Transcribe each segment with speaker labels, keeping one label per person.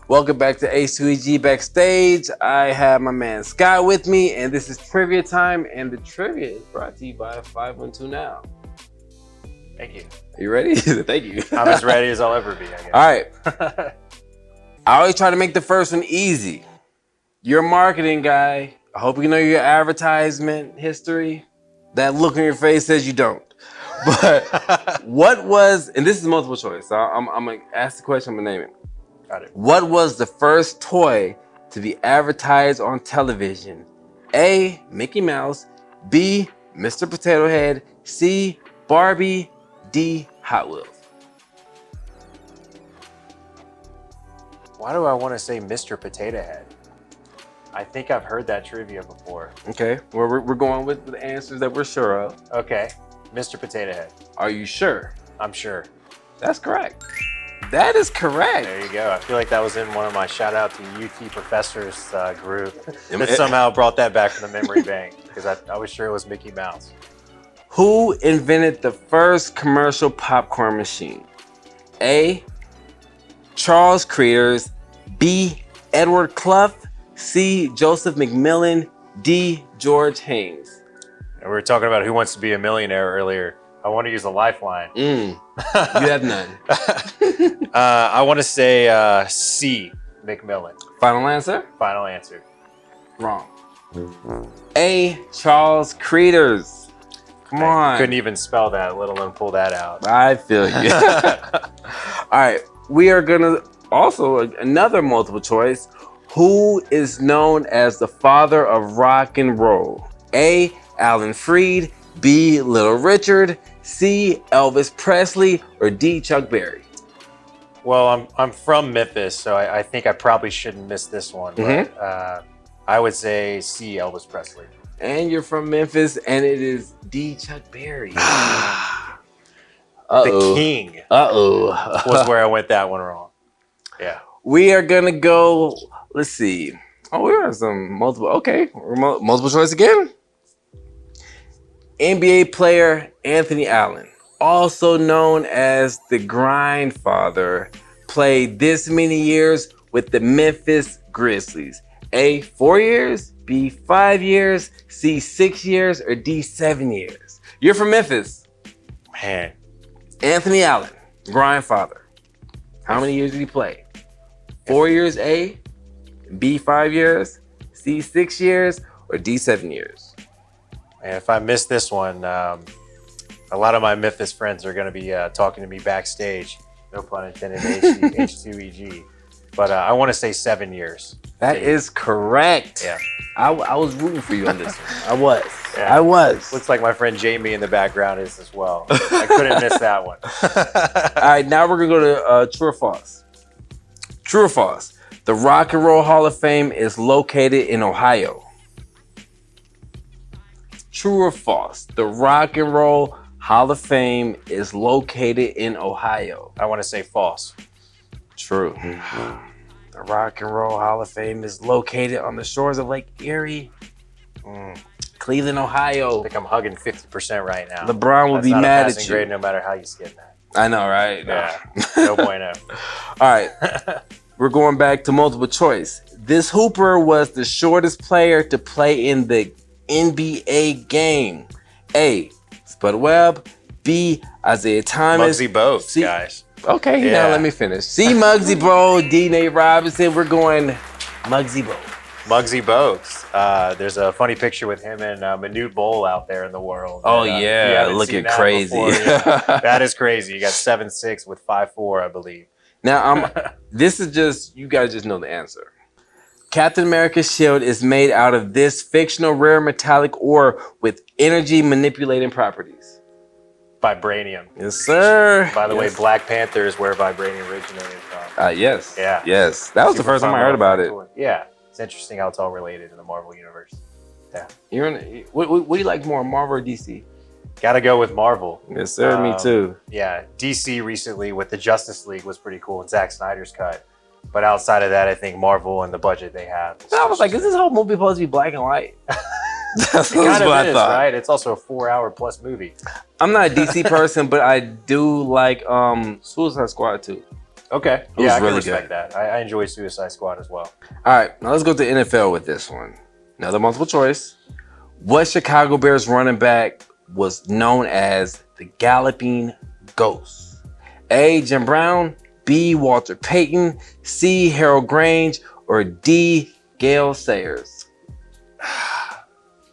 Speaker 1: Welcome back to H2EG Backstage. I have my man Scott with me, and this is trivia time. And the trivia is brought to you by 512 Now.
Speaker 2: Thank you.
Speaker 1: Are you ready? Thank you.
Speaker 2: I'm as ready as I'll ever be, I guess.
Speaker 1: All right. I always try to make the first one easy. You're a marketing guy. I hope you know your advertisement history. That look on your face says you don't. But what was, and this is multiple choice, so I'm going to ask the question, I'm going to name it.
Speaker 2: Got it.
Speaker 1: What was the first toy to be advertised on television? A, Mickey Mouse. B, Mr. Potato Head. C, Barbie. D, Hot Wheels.
Speaker 2: Why do I want to say Mr. Potato Head? I think I've heard that trivia before.
Speaker 1: Okay, well, we're going with the answers that we're sure of.
Speaker 2: Okay, Mr. Potato Head.
Speaker 1: Are you sure?
Speaker 2: I'm sure.
Speaker 1: That's correct. That is correct.
Speaker 2: There you go. I feel like that was in one of my shout out to UT professors group that somehow brought that back from the memory bank because I was sure it was Mickey Mouse.
Speaker 1: Who invented the first commercial popcorn machine? A, Charles Creators. B, Edward Clough. C, Joseph McMillan. D, George Haynes.
Speaker 2: And we were talking about Who Wants to Be a Millionaire earlier. I want to use a lifeline.
Speaker 1: You have none.
Speaker 2: I want to say C, McMillan.
Speaker 1: Final answer?
Speaker 2: Final answer.
Speaker 1: Wrong. A, Charles Creators. Come on.
Speaker 2: Couldn't even spell that, let alone pull that out.
Speaker 1: I feel you. All right. We are going to also, another multiple choice. Who is known as the father of rock and roll? A, Alan Freed. B, Little Richard. C, Elvis Presley. Or D, Chuck Berry?
Speaker 2: Well, I'm from Memphis, so I think I probably shouldn't miss this one. But I would say C, Elvis Presley.
Speaker 1: And you're from Memphis, and it is D, Chuck Berry.
Speaker 2: The King was where I went that one wrong. Yeah.
Speaker 1: We are going to go, let's see. Oh, we have some multiple, okay. Multiple choice again. NBA player Anthony Allen, also known as the Grindfather, played this many years with the Memphis Grizzlies. A, 4 years. B, 5 years. C, 6 years. Or D, 7 years. You're from Memphis.
Speaker 2: Man.
Speaker 1: Anthony Allen, Grindfather. How many years did he play? 4 years A, B, 5 years, C, 6 years, or D, 7 years?
Speaker 2: And if I miss this one, a lot of my Memphis friends are going to be talking to me backstage. No pun intended, H2EG. But I want to say 7 years.
Speaker 1: That is correct.
Speaker 2: Yeah.
Speaker 1: I was rooting for you on this one. I was.
Speaker 2: Yeah.
Speaker 1: I was.
Speaker 2: Looks like my friend Jamie in the background is as well. I couldn't miss that one.
Speaker 1: All right, now we're going to go to true or false. True or false? The Rock and Roll Hall of Fame is located in Ohio. True or false? The Rock and Roll Hall of Fame is located in Ohio.
Speaker 2: I want to say false.
Speaker 1: True. The Rock and Roll Hall of Fame is located on the shores of Lake Erie, Cleveland, Ohio.
Speaker 2: I think I'm hugging 50% right now.
Speaker 1: LeBron will be mad at you.
Speaker 2: Grade no matter how you skin that.
Speaker 1: I know, right?
Speaker 2: Yeah. No bueno.
Speaker 1: All right. We're going back to multiple choice. This hooper was the shortest player to play in the NBA game. A, Spud Webb. B, Isaiah Thomas.
Speaker 2: Muggsy Bogues,
Speaker 1: C,
Speaker 2: guys.
Speaker 1: Okay,
Speaker 2: Yeah.
Speaker 1: now let me finish. C, Muggsy Bogues. D, Nate Robinson. We're going Muggsy Bogues.
Speaker 2: Muggsy Bogues. There's a funny picture with him and Manute Bol out there in the world.
Speaker 1: Oh,
Speaker 2: And,
Speaker 1: yeah. Looking crazy.
Speaker 2: That is crazy. You got 7'6" with 5'4", I believe.
Speaker 1: Now, this is just, you guys just know the answer. Captain America's shield is made out of this fictional rare metallic ore with energy manipulating properties.
Speaker 2: Vibranium.
Speaker 1: Yes, sir.
Speaker 2: By the way,
Speaker 1: Yes.
Speaker 2: Black Panther is where vibranium originated from.
Speaker 1: Yes.
Speaker 2: Yeah.
Speaker 1: Yes. That was the first time I heard about it.
Speaker 2: Yeah. It's interesting how it's all related in the Marvel universe. Yeah.
Speaker 1: What do you like more, Marvel or DC?
Speaker 2: Gotta go with Marvel.
Speaker 1: Yes, sir. Me too.
Speaker 2: Yeah. DC recently with the Justice League was pretty cool and Zack Snyder's cut. But outside of that, I think Marvel and the budget they have.
Speaker 1: I was like, is this whole movie supposed to be black and white? That's
Speaker 2: It kind
Speaker 1: what I
Speaker 2: of is,
Speaker 1: thought.
Speaker 2: right? It's also a 4-hour plus movie.
Speaker 1: I'm not a DC person, but I do like Suicide Squad too.
Speaker 2: Okay.
Speaker 1: was
Speaker 2: Yeah, I
Speaker 1: really
Speaker 2: can respect
Speaker 1: good.
Speaker 2: that. I enjoy Suicide Squad as well.
Speaker 1: All right, now let's go to the NFL with this one. Another multiple choice. What Chicago Bears running back was known as the Galloping Ghost? A. Jim Brown, B. Walter Payton, C. Harold Grange, or D. Gale Sayers?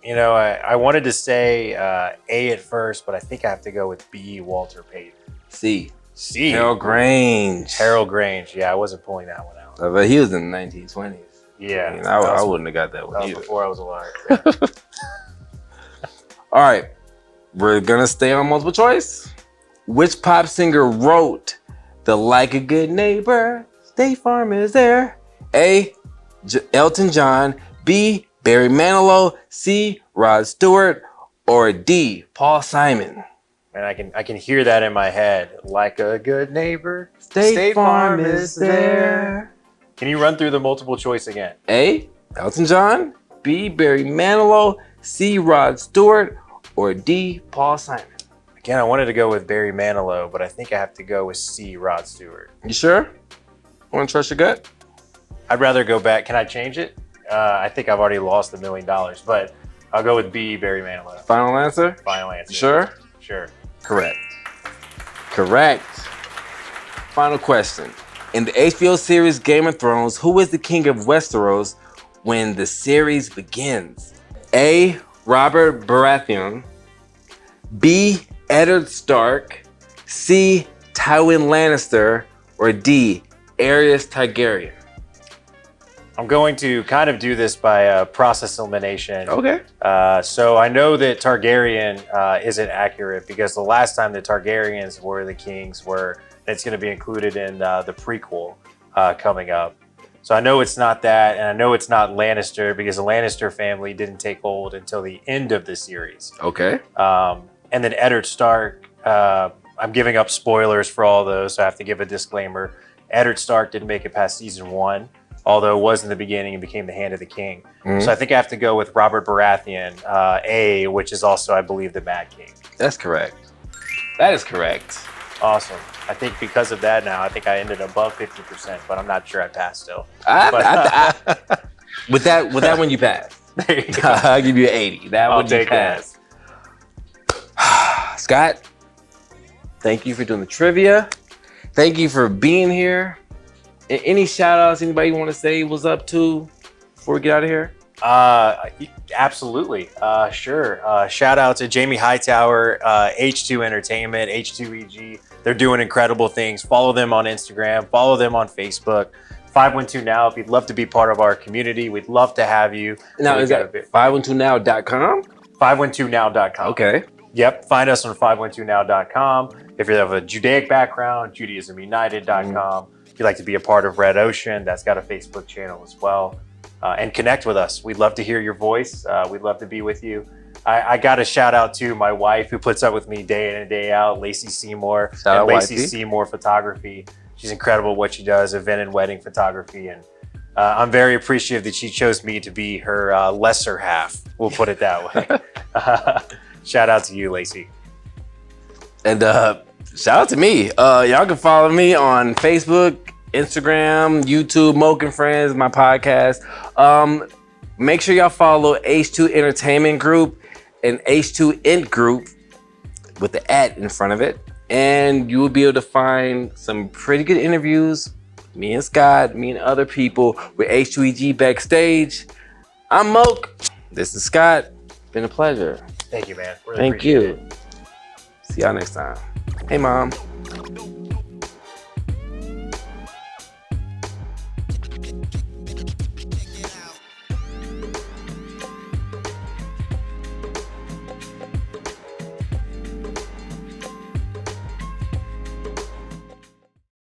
Speaker 2: You know, I wanted to say A at first, but I think I have to go with B, Walter Payton.
Speaker 1: C.
Speaker 2: C.
Speaker 1: Harold Grange.
Speaker 2: Harold Grange. Yeah, I wasn't pulling that one out.
Speaker 1: But he was in the 1920s.
Speaker 2: Yeah.
Speaker 1: I wouldn't have got that one
Speaker 2: That was
Speaker 1: either.
Speaker 2: before I was alive.
Speaker 1: All right, we're gonna stay on multiple choice. Which pop singer wrote the Like a Good Neighbor, State Farm is there? A. Elton John, B. Barry Manilow, C. Rod Stewart, or D. Paul Simon?
Speaker 2: And I can hear that in my head. Like a good neighbor,
Speaker 1: State Farm is there.
Speaker 2: Can you run through the multiple choice again?
Speaker 1: A. Elton John, B. Barry Manilow, C. Rod Stewart, or D. Paul Simon?
Speaker 2: Again, I wanted to go with Barry Manilow, but I think I have to go with C. Rod Stewart.
Speaker 1: You sure? Want to trust your gut?
Speaker 2: I'd rather go back. Can I change it? I think I've already lost $1 million, but I'll go with B. Barry Manilow.
Speaker 1: Final answer?
Speaker 2: Final answer.
Speaker 1: Sure?
Speaker 2: Sure.
Speaker 1: Correct. Correct. Final question. In the HBO series Game of Thrones, who is the king of Westeros when the series begins? A. Robert Baratheon, B. Eddard Stark, C. Tywin Lannister, or D. Aerys Targaryen?
Speaker 2: I'm going to kind of do this by process elimination.
Speaker 1: Okay.
Speaker 2: So I know that Targaryen isn't accurate because the last time the Targaryens were the kings it's going to be included in the prequel coming up. So I know it's not that, and I know it's not Lannister because the Lannister family didn't take hold until the end of the series.
Speaker 1: Okay.
Speaker 2: And then Eddard Stark, I'm giving up spoilers for all those, so I have to give a disclaimer. Eddard Stark didn't make it past season 1, although it was in the beginning and became the Hand of the King.
Speaker 1: Mm-hmm.
Speaker 2: So I think I have to go with Robert Baratheon, A, which is also, I believe, the Mad King.
Speaker 1: That's correct. That is correct.
Speaker 2: Awesome. I think because of that now, I think I ended above 50%, but I'm not sure I passed still.
Speaker 1: With that one, you pass.
Speaker 2: There you go.
Speaker 1: I'll give you an 80. That
Speaker 2: I'll
Speaker 1: one you
Speaker 2: take
Speaker 1: pass. Scott, thank you for doing the trivia. Thank you for being here. Any shout outs, anybody want to say what's up to before we get out of here?
Speaker 2: Absolutely. Sure. Shout out to Jamie Hightower, H2 Entertainment, H2EG. They're doing incredible things. Follow them on Instagram. Follow them on Facebook. 512 Now. If you'd love to be part of our community, we'd love to have you.
Speaker 1: Now, is that 512now.com?
Speaker 2: 512now.com.
Speaker 1: Okay.
Speaker 2: Yep. Find us on 512now.com. If you have a Judaic background, JudaismUnited.com. If you'd like to be a part of Red Ocean, that's got a Facebook channel as well. And connect with us. We'd love to hear your voice. We'd love to be with you. I got a shout out to my wife who puts up with me day in and day out, Lacey Seymour,
Speaker 1: Shout out,
Speaker 2: Lacey
Speaker 1: wifey.
Speaker 2: Seymour Photography. She's incredible at what she does, event and wedding photography. And I'm very appreciative that she chose me to be her lesser half. We'll put it that way. Shout out to you, Lacey.
Speaker 1: And shout out to me. Y'all can follow me on Facebook, Instagram, YouTube, Moke and Friends, my podcast. Make sure y'all follow H2 Entertainment Group and H2 Int Group with the @ in front of it. And you will be able to find some pretty good interviews. Me and Scott, me and other people with H2EG Backstage. I'm Moke. This is Scott. Been a pleasure.
Speaker 2: Thank you, man. Really
Speaker 1: Thank
Speaker 2: appreciate
Speaker 1: you.
Speaker 2: it.
Speaker 1: See y'all next time. Hey, Mom.